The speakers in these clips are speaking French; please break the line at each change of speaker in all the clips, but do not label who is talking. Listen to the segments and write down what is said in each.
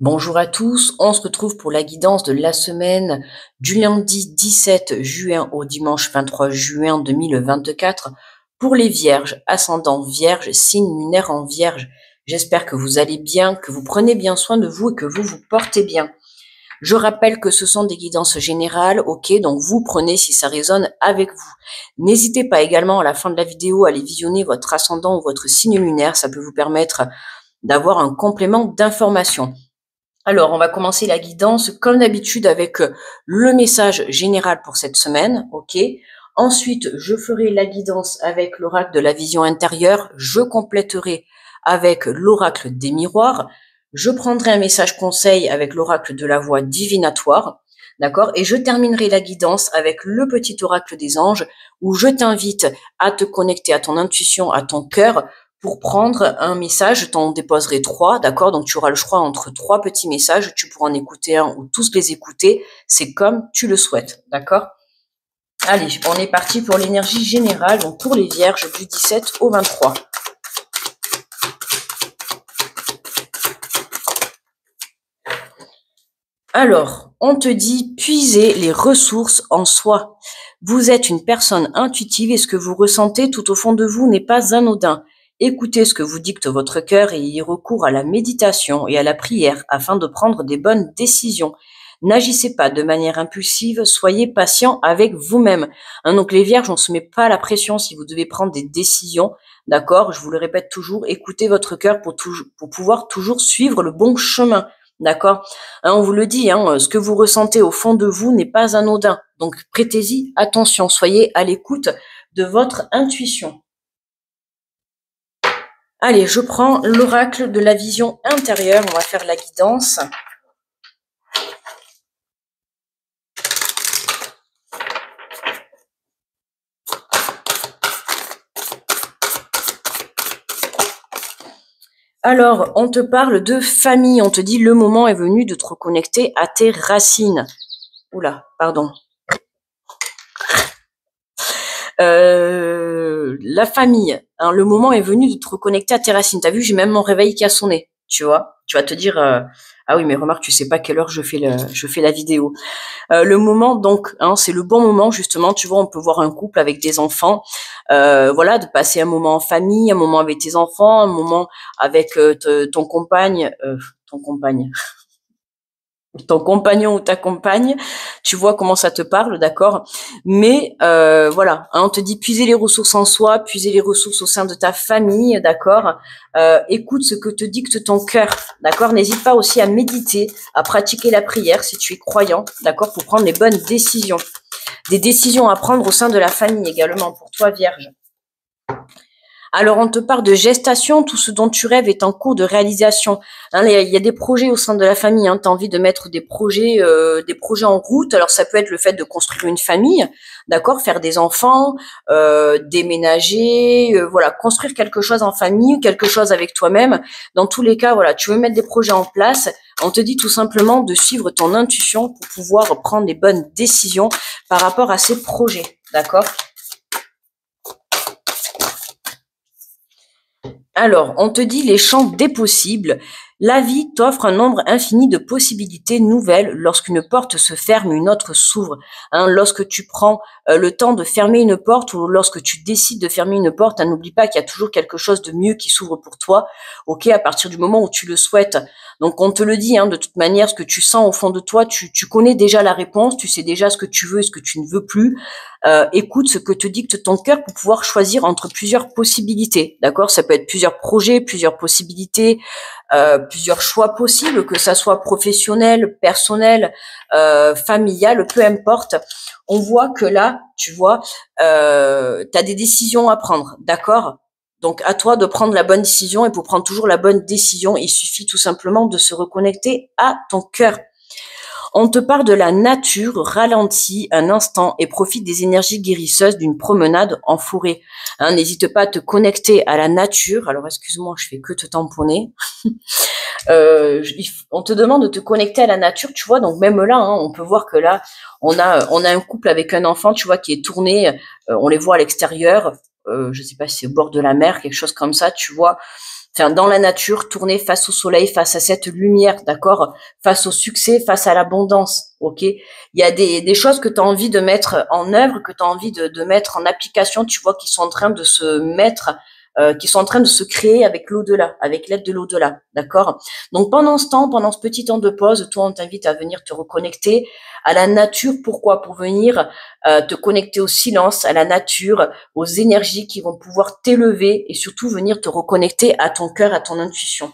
Bonjour à tous, on se retrouve pour la guidance de la semaine du lundi 17 juin au dimanche 23 juin 2024 pour les vierges, ascendant vierge, signe lunaire en vierge. J'espère que vous allez bien, que vous prenez bien soin de vous et que vous vous portez bien. Je rappelle que ce sont des guidances générales, ok, donc vous prenez si ça résonne avec vous. N'hésitez pas également à la fin de la vidéo à aller visionner votre ascendant ou votre signe lunaire, ça peut vous permettre d'avoir un complément d'information. Alors, on va commencer la guidance comme d'habitude avec le message général pour cette semaine, ok. Ensuite, je ferai la guidance avec l'oracle de la vision intérieure. Je compléterai avec l'oracle des miroirs. Je prendrai un message conseil avec l'oracle de la voix divinatoire, d'accord. Et je terminerai la guidance avec le petit oracle des anges où je t'invite à te connecter à ton intuition, à ton cœur, pour prendre un message. Je t'en déposerai 3, d'accord? Donc tu auras le choix entre 3 petits messages, tu pourras en écouter un ou tous les écouter, c'est comme tu le souhaites, d'accord? Allez, on est parti pour l'énergie générale, donc pour les vierges du 17 au 23. Alors, on te dit puiser les ressources en soi. Vous êtes une personne intuitive et ce que vous ressentez tout au fond de vous n'est pas anodin. Écoutez ce que vous dicte votre cœur et ayez recours à la méditation et à la prière afin de prendre des bonnes décisions. N'agissez pas de manière impulsive, soyez patient avec vous-même. Donc les vierges, on ne se met pas la pression si vous devez prendre des décisions, d'accord? Je vous le répète toujours, écoutez votre cœur pour pouvoir toujours suivre le bon chemin, d'accord? On vous le dit, ce que vous ressentez au fond de vous n'est pas anodin. Donc prêtez-y attention, soyez à l'écoute de votre intuition. Allez, je prends l'oracle de la vision intérieure. On va faire la guidance. Alors, on te parle de famille. On te dit le moment est venu de te reconnecter à tes racines. Oula, pardon. La famille, le moment est venu de te reconnecter à tes racines. T'as vu, j'ai même mon réveil qui a sonné, tu vois. Tu vas te dire, ah oui, mais remarque, tu sais pas quelle heure je fais la vidéo. Le moment, donc, c'est le bon moment, justement, tu vois, on peut voir un couple avec des enfants, voilà, de passer un moment en famille, un moment avec tes enfants, un moment avec ton compagnon ou ta compagne, tu vois comment ça te parle, d'accord? Mais voilà, on te dit puiser les ressources en soi, puiser les ressources au sein de ta famille, d'accord? Écoute ce que te dicte ton cœur, d'accord? N'hésite pas aussi à méditer, à pratiquer la prière si tu es croyant, d'accord? Pour prendre les bonnes décisions. Des décisions à prendre au sein de la famille également, pour toi, Vierge. Alors, on te parle de gestation, tout ce dont tu rêves est en cours de réalisation. Il y a des projets au sein de la famille, tu as envie de mettre des projets en route. Alors, ça peut être le fait de construire une famille, d'accord, faire des enfants, déménager, voilà, construire quelque chose en famille, quelque chose avec toi-même. Dans tous les cas, voilà, tu veux mettre des projets en place. On te dit tout simplement de suivre ton intuition pour pouvoir prendre les bonnes décisions par rapport à ces projets, d'accord? Alors, on te dit les champs des possibles. La vie t'offre un nombre infini de possibilités nouvelles. Lorsqu'une porte se ferme, une autre s'ouvre. Lorsque tu prends le temps de fermer une porte ou lorsque tu décides de fermer une porte, n'oublie pas qu'il y a toujours quelque chose de mieux qui s'ouvre pour toi, ok, à partir du moment où tu le souhaites. Donc on te le dit, de toute manière, ce que tu sens au fond de toi, tu connais déjà la réponse, tu sais déjà ce que tu veux et ce que tu ne veux plus. Écoute ce que te dicte ton cœur pour pouvoir choisir entre plusieurs possibilités, d'accord? Ça peut être plusieurs projets, plusieurs possibilités, plusieurs choix possibles, que ça soit professionnel, personnel, familial, peu importe. On voit que là, tu vois, tu as des décisions à prendre, d'accord? Donc à toi de prendre la bonne décision et pour prendre toujours la bonne décision, il suffit tout simplement de se reconnecter à ton cœur. On te parle de la nature, ralentis un instant et profite des énergies guérisseuses d'une promenade en forêt. N'hésite pas à te connecter à la nature. Alors, excuse-moi, je fais que te tamponner. On te demande de te connecter à la nature, tu vois. Donc même là, on peut voir que là, on a un couple avec un enfant, tu vois, qui est tourné. On les voit à l'extérieur. Je sais pas si c'est au bord de la mer, quelque chose comme ça, tu vois. enfin dans la nature, tourner face au soleil, face à cette lumière, d'accord, face au succès, face à l'abondance, ok. Il y a des choses que tu as envie de mettre en œuvre, que tu as envie de mettre en application, tu vois, qui sont en train de se mettre, qui sont en train de se créer avec l'au-delà, avec l'aide de l'au-delà, d'accord. Donc pendant ce temps, pendant ce petit temps de pause, toi, on t'invite à venir te reconnecter à la nature. Pourquoi? Pour venir te connecter au silence, à la nature, aux énergies qui vont pouvoir t'élever et surtout venir te reconnecter à ton cœur, à ton intuition.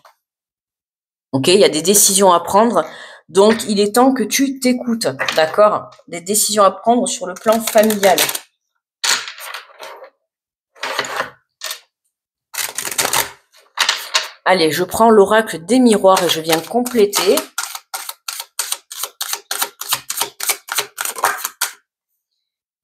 Ok, il y a des décisions à prendre, donc il est temps que tu t'écoutes, d'accord? Des décisions à prendre sur le plan familial. Allez, je prends l'oracle des miroirs et je viens compléter.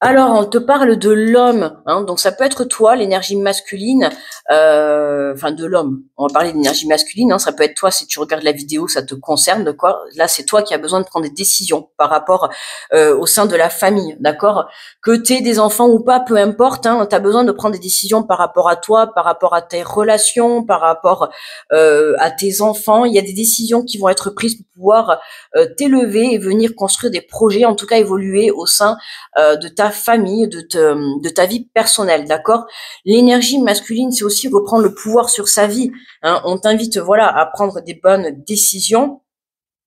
Alors, on te parle de l'homme, hein, donc ça peut être toi, l'énergie masculine, enfin de l'homme. On va parler d'énergie masculine, hein, ça peut être toi si tu regardes la vidéo, ça te concerne, de quoi. Là, c'est toi qui as besoin de prendre des décisions par rapport au sein de la famille, d'accord. Que t'aies des enfants ou pas, peu importe, hein, tu as besoin de prendre des décisions par rapport à toi, par rapport à tes relations, par rapport à tes enfants. Il y a des décisions qui vont être prises pour pouvoir t'élever et venir construire des projets, en tout cas évoluer au sein de ta famille, de ta vie personnelle, d'accord. L'énergie masculine, c'est aussi reprendre le pouvoir sur sa vie, hein. On t'invite, voilà, à prendre des bonnes décisions.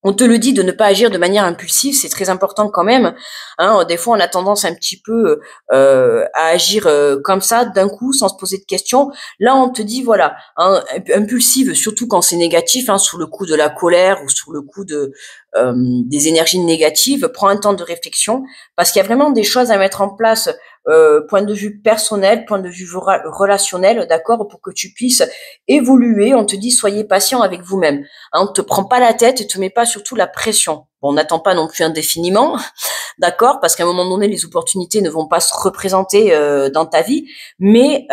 On te le dit de ne pas agir de manière impulsive, c'est très important quand même, hein. Des fois, on a tendance un petit peu à agir comme ça, d'un coup, sans se poser de questions. Là, on te dit, voilà, hein, impulsive, surtout quand c'est négatif, hein, sous le coup de la colère ou sous le coup des énergies négatives. Prends un temps de réflexion, parce qu'il y a vraiment des choses à mettre en place, point de vue personnel, point de vue relationnel, d'accord, pour que tu puisses évoluer. On te dit, soyez patient avec vous-même. Hein, on te prend pas la tête et te met pas surtout la pression. Bon, on n'attend pas non plus indéfiniment, d'accord, parce qu'à un moment donné, les opportunités ne vont pas se représenter dans ta vie, mais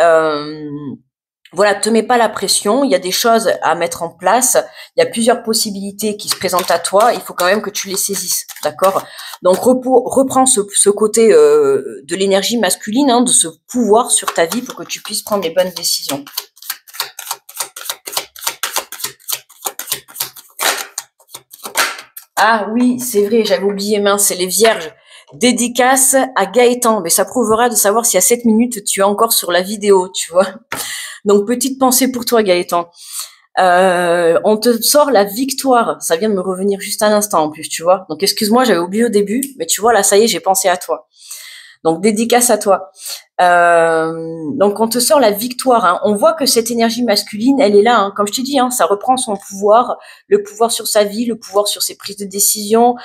voilà, te mets pas la pression. Il y a des choses à mettre en place. Il y a plusieurs possibilités qui se présentent à toi. Il faut quand même que tu les saisisses, d'accord. Donc reprends ce côté de l'énergie masculine, hein, de ce pouvoir sur ta vie pour que tu puisses prendre les bonnes décisions. Ah oui, c'est vrai, j'avais oublié, mince, c'est les vierges. Dédicace à Gaëtan. Mais ça prouvera de savoir si à 7 minutes tu es encore sur la vidéo, tu vois. Donc, petite pensée pour toi, Gaëtan. On te sort la victoire. Ça vient de me revenir juste un instant en plus, tu vois. Donc, excuse-moi, j'avais oublié au début. Mais tu vois, là, ça y est, j'ai pensé à toi. Donc, dédicace à toi. Donc on te sort la victoire, hein. On voit que cette énergie masculine, elle est là, hein. Comme je te dis, hein, ça reprend son pouvoir, le pouvoir sur sa vie, le pouvoir sur ses prises de décision,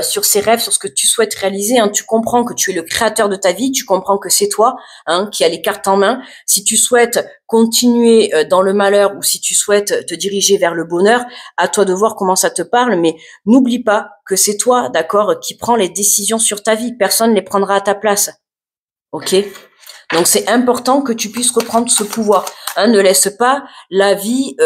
sur ses rêves, sur ce que tu souhaites réaliser, hein. Tu comprends que tu es le créateur de ta vie, tu comprends que c'est toi, hein, qui a les cartes en main. Si tu souhaites continuer dans le malheur ou si tu souhaites te diriger vers le bonheur, à toi de voir comment ça te parle, mais n'oublie pas que c'est toi, d'accord, qui prend les décisions sur ta vie. Personne ne les prendra à ta place. Ok? Donc c'est important que tu puisses reprendre ce pouvoir, hein. Ne laisse pas la vie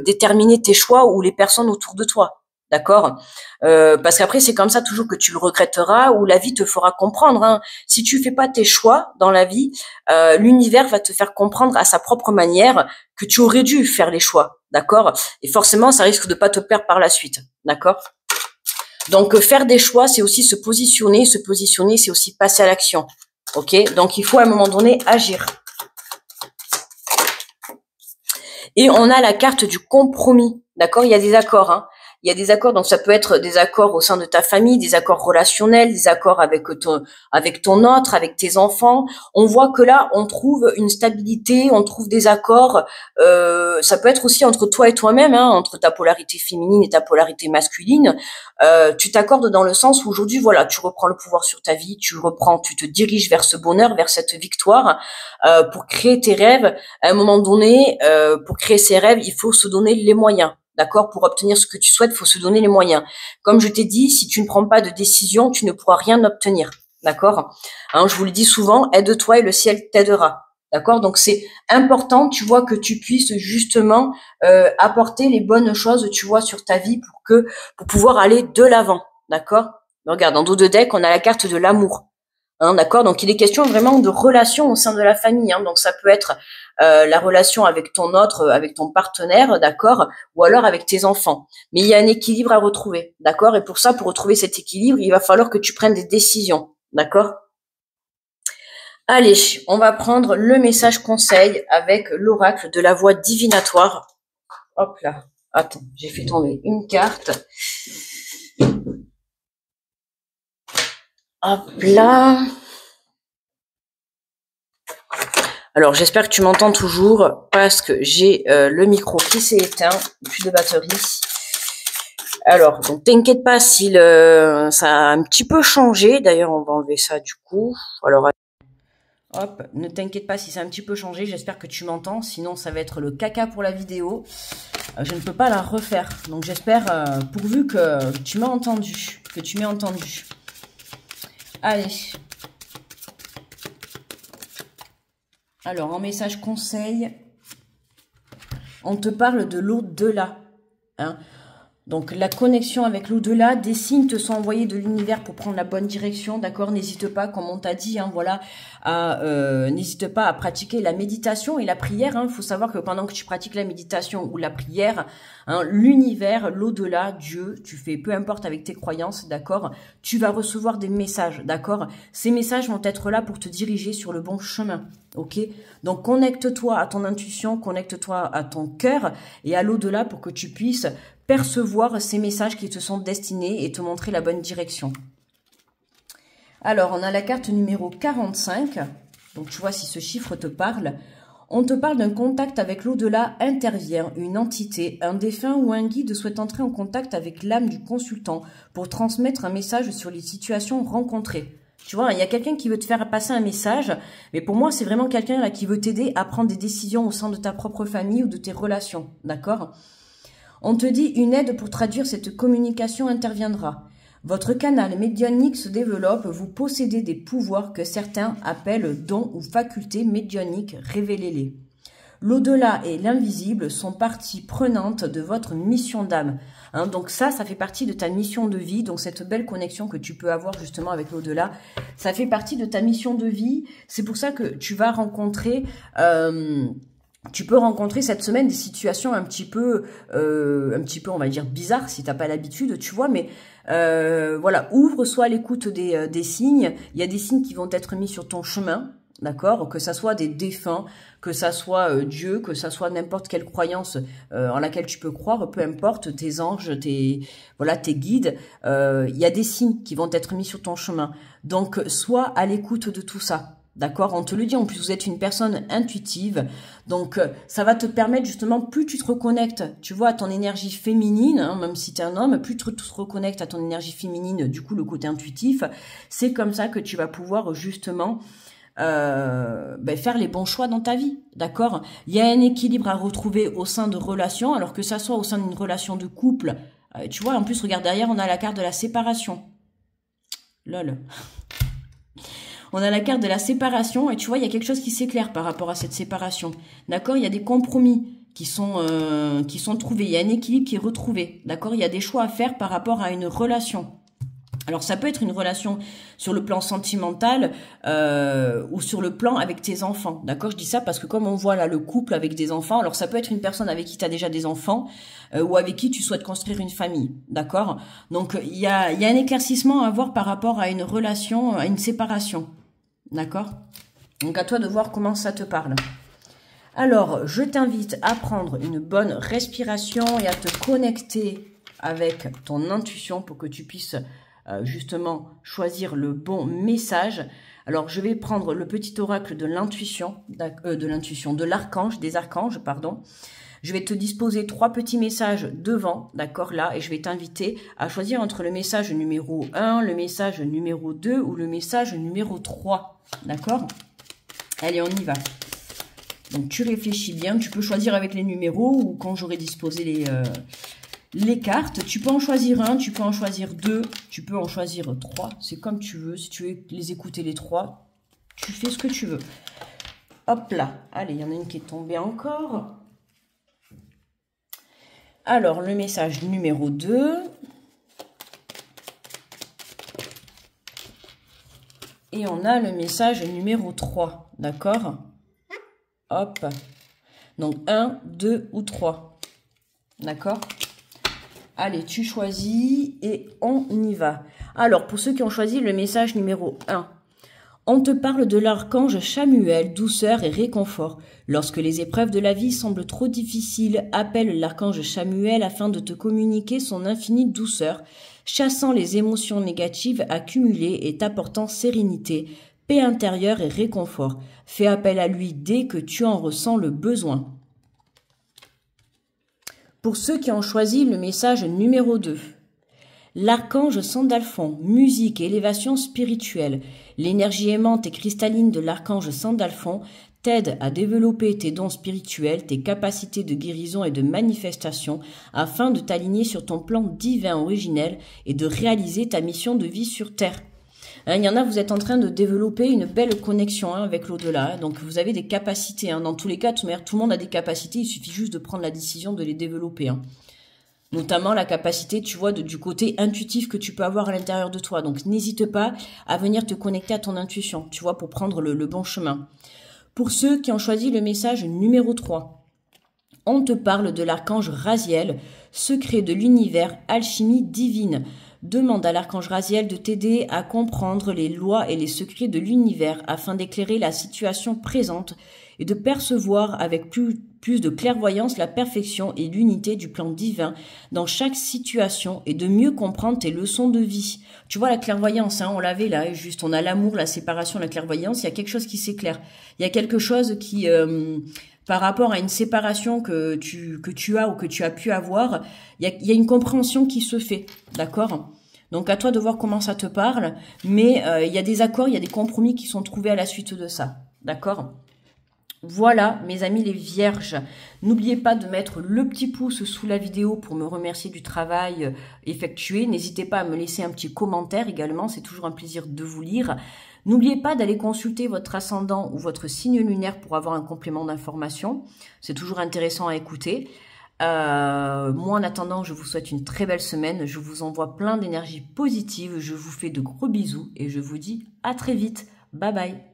déterminer tes choix ou les personnes autour de toi, d'accord. Parce qu'après c'est comme ça toujours que tu le regretteras ou la vie te fera comprendre, hein. Si tu fais pas tes choix dans la vie, l'univers va te faire comprendre à sa propre manière que tu aurais dû faire les choix, d'accord. Et forcément ça risque de pas te perdre par la suite, d'accord. Donc faire des choix, c'est aussi se positionner, c'est aussi passer à l'action. Ok, donc il faut à un moment donné agir. Et on a la carte du compromis, d'accord. Il y a des accords, hein. Il y a des accords, donc ça peut être des accords au sein de ta famille, des accords relationnels, des accords avec ton autre, avec tes enfants. On voit que là, on trouve une stabilité, on trouve des accords. Ça peut être aussi entre toi et toi-même, hein, entre ta polarité féminine et ta polarité masculine. Tu t'accordes dans le sens où aujourd'hui, voilà, tu reprends le pouvoir sur ta vie, tu te diriges vers ce bonheur, vers cette victoire, pour créer tes rêves. À un moment donné, pour créer ses rêves, il faut se donner les moyens. D'accord? Pour obtenir ce que tu souhaites, il faut se donner les moyens. Comme je t'ai dit, si tu ne prends pas de décision, tu ne pourras rien obtenir. D'accord? Hein, je vous le dis souvent, aide-toi et le ciel t'aidera. D'accord? Donc c'est important, tu vois, que tu puisses justement apporter les bonnes choses, tu vois, sur ta vie pour pouvoir aller de l'avant. D'accord? Regarde, en dos de deck, on a la carte de l'amour. Hein, d'accord? Donc, il est question vraiment de relations au sein de la famille. Hein, donc, ça peut être la relation avec avec ton partenaire, d'accord? Ou alors avec tes enfants. Mais il y a un équilibre à retrouver, d'accord? Et pour ça, pour retrouver cet équilibre, il va falloir que tu prennes des décisions, d'accord? Allez, on va prendre le message conseil avec l'oracle de la voix divinatoire. Hop là. Attends, j'ai fait tomber une carte. Hop là. Alors, j'espère que tu m'entends toujours parce que j'ai le micro qui s'est éteint, plus de batterie. Alors, donc t'inquiète pas si ça a un petit peu changé. D'ailleurs, on va enlever ça du coup. Alors, hop, ne t'inquiète pas si ça a un petit peu changé. J'espère que tu m'entends. Sinon, ça va être le caca pour la vidéo. Je ne peux pas la refaire. Donc, j'espère, pourvu que tu m'as entendu. Allez. Alors, en message conseil, on te parle de l'au-delà. Hein. Donc, la connexion avec l'au-delà, des signes te sont envoyés de l'univers pour prendre la bonne direction, d'accord? N'hésite pas, comme on t'a dit, hein, voilà, n'hésite pas à pratiquer la méditation et la prière. Il faut savoir que pendant que tu pratiques la méditation ou la prière, hein, l'univers, l'au-delà, Dieu, tu fais peu importe avec tes croyances, d'accord? Tu vas recevoir des messages, d'accord? Ces messages vont être là pour te diriger sur le bon chemin, ok? Donc, connecte-toi à ton intuition, connecte-toi à ton cœur et à l'au-delà pour que tu puisses percevoir ces messages qui te sont destinés et te montrer la bonne direction. Alors, on a la carte numéro 45. Donc, tu vois si ce chiffre te parle. On te parle d'un contact avec l'au-delà intervient, une entité, un défunt ou un guide souhaite entrer en contact avec l'âme du consultant pour transmettre un message sur les situations rencontrées. Tu vois, il y a quelqu'un qui veut te faire passer un message, mais pour moi, c'est vraiment quelqu'un là qui veut t'aider à prendre des décisions au sein de ta propre famille ou de tes relations, d'accord ? On te dit une aide pour traduire cette communication interviendra. Votre canal médiumnique se développe, vous possédez des pouvoirs que certains appellent dons ou facultés médiumniques, révélez-les. L'au-delà et l'invisible sont partie prenante de votre mission d'âme. Hein, donc ça fait partie de ta mission de vie. Donc cette belle connexion que tu peux avoir justement avec l'au-delà, ça fait partie de ta mission de vie. C'est pour ça que tu vas rencontrer... tu peux rencontrer cette semaine des situations un petit peu, on va dire bizarres si t'as pas l'habitude, tu vois, mais voilà, ouvre-toi à l'écoute des signes. Il y a des signes qui vont être mis sur ton chemin, d'accord, que ça soit des défunts, que ça soit Dieu, que ça soit n'importe quelle croyance en laquelle tu peux croire, peu importe, tes anges, tes guides, il y a des signes qui vont être mis sur ton chemin. Donc, sois à l'écoute de tout ça. D'accord, on te le dit, en plus vous êtes une personne intuitive, donc ça va te permettre justement, plus tu te reconnectes, tu vois, à ton énergie féminine, hein, même si tu es un homme, plus tu te reconnectes à ton énergie féminine, du coup le côté intuitif, c'est comme ça que tu vas pouvoir justement faire les bons choix dans ta vie, d'accord? Il y a un équilibre à retrouver au sein de relations, alors que ça soit au sein d'une relation de couple, tu vois, en plus regarde derrière, on a la carte de la séparation, lol. On a la carte de la séparation et tu vois, il y a quelque chose qui s'éclaire par rapport à cette séparation. D'accord? Il y a des compromis qui sont trouvés. Il y a un équilibre qui est retrouvé. D'accord? Il y a des choix à faire par rapport à une relation. Alors, ça peut être une relation sur le plan sentimental ou sur le plan avec tes enfants. D'accord? Je dis ça parce que comme on voit là le couple avec des enfants, alors ça peut être une personne avec qui tu as déjà des enfants ou avec qui tu souhaites construire une famille. D'accord? Donc, il y a un éclaircissement à avoir par rapport à une relation, à une séparation. D'accord? Donc, à toi de voir comment ça te parle. Alors, je t'invite à prendre une bonne respiration et à te connecter avec ton intuition pour que tu puisses justement choisir le bon message. Alors, je vais prendre le petit oracle de l'intuition, de l'archange, des archanges, pardon. Je vais te disposer 3 petits messages devant, d'accord, là, et je vais t'inviter à choisir entre le message numéro 1, le message numéro 2 ou le message numéro 3, d'accord? Allez, on y va. Donc, tu réfléchis bien, tu peux choisir avec les numéros ou quand j'aurai disposé les cartes. Tu peux en choisir 1, tu peux en choisir 2, tu peux en choisir 3, c'est comme tu veux. Si tu veux les écouter les 3, tu fais ce que tu veux. Hop là, allez, il y en a une qui est tombée encore. Alors, le message numéro 2. Et on a le message numéro 3, d'accord? Hop. Donc 1, 2 ou 3. D'accord? Allez, tu choisis et on y va. Alors, pour ceux qui ont choisi le message numéro 1, on te parle de l'archange Chamuel, douceur et réconfort. Lorsque les épreuves de la vie semblent trop difficiles, appelle l'archange Chamuel afin de te communiquer son infinie douceur, chassant les émotions négatives accumulées et t'apportant sérénité, paix intérieure et réconfort. Fais appel à lui dès que tu en ressens le besoin. Pour ceux qui ont choisi le message numéro 2, l'archange Sandalphon, musique et élévation spirituelle. L'énergie aimante et cristalline de l'archange Sandalphon t'aide à développer tes dons spirituels, tes capacités de guérison et de manifestation afin de t'aligner sur ton plan divin originel et de réaliser ta mission de vie sur Terre. Il y en a, vous êtes en train de développer une belle connexion avec l'au-delà. Donc, vous avez des capacités. Dans tous les cas, tout le monde a des capacités. Il suffit juste de prendre la décision de les développer. Notamment la capacité, tu vois, du côté intuitif que tu peux avoir à l'intérieur de toi. Donc, n'hésite pas à venir te connecter à ton intuition, tu vois, pour prendre le bon chemin. Pour ceux qui ont choisi le message numéro 3, on te parle de l'archange Raziel, secret de l'univers, alchimie divine. Demande à l'archange Raziel de t'aider à comprendre les lois et les secrets de l'univers afin d'éclairer la situation présente et de percevoir avec plus de clairvoyance la perfection et l'unité du plan divin dans chaque situation et de mieux comprendre tes leçons de vie. Tu vois la clairvoyance, on l'avait là, juste on a l'amour, la séparation, la clairvoyance, il y a quelque chose qui s'éclaire. Il y a quelque chose qui... par rapport à une séparation que tu as ou que tu as pu avoir, il y a une compréhension qui se fait, d'accord? Donc à toi de voir comment ça te parle, mais il y a des accords, il y a des compromis qui sont trouvés à la suite de ça, d'accord? Voilà, mes amis les vierges, n'oubliez pas de mettre le petit pouce sous la vidéo pour me remercier du travail effectué. N'hésitez pas à me laisser un petit commentaire également, c'est toujours un plaisir de vous lire. N'oubliez pas d'aller consulter votre ascendant ou votre signe lunaire pour avoir un complément d'information. C'est toujours intéressant à écouter. Moi, en attendant, je vous souhaite une très belle semaine. Je vous envoie plein d'énergie positive. Je vous fais de gros bisous et je vous dis à très vite. Bye bye.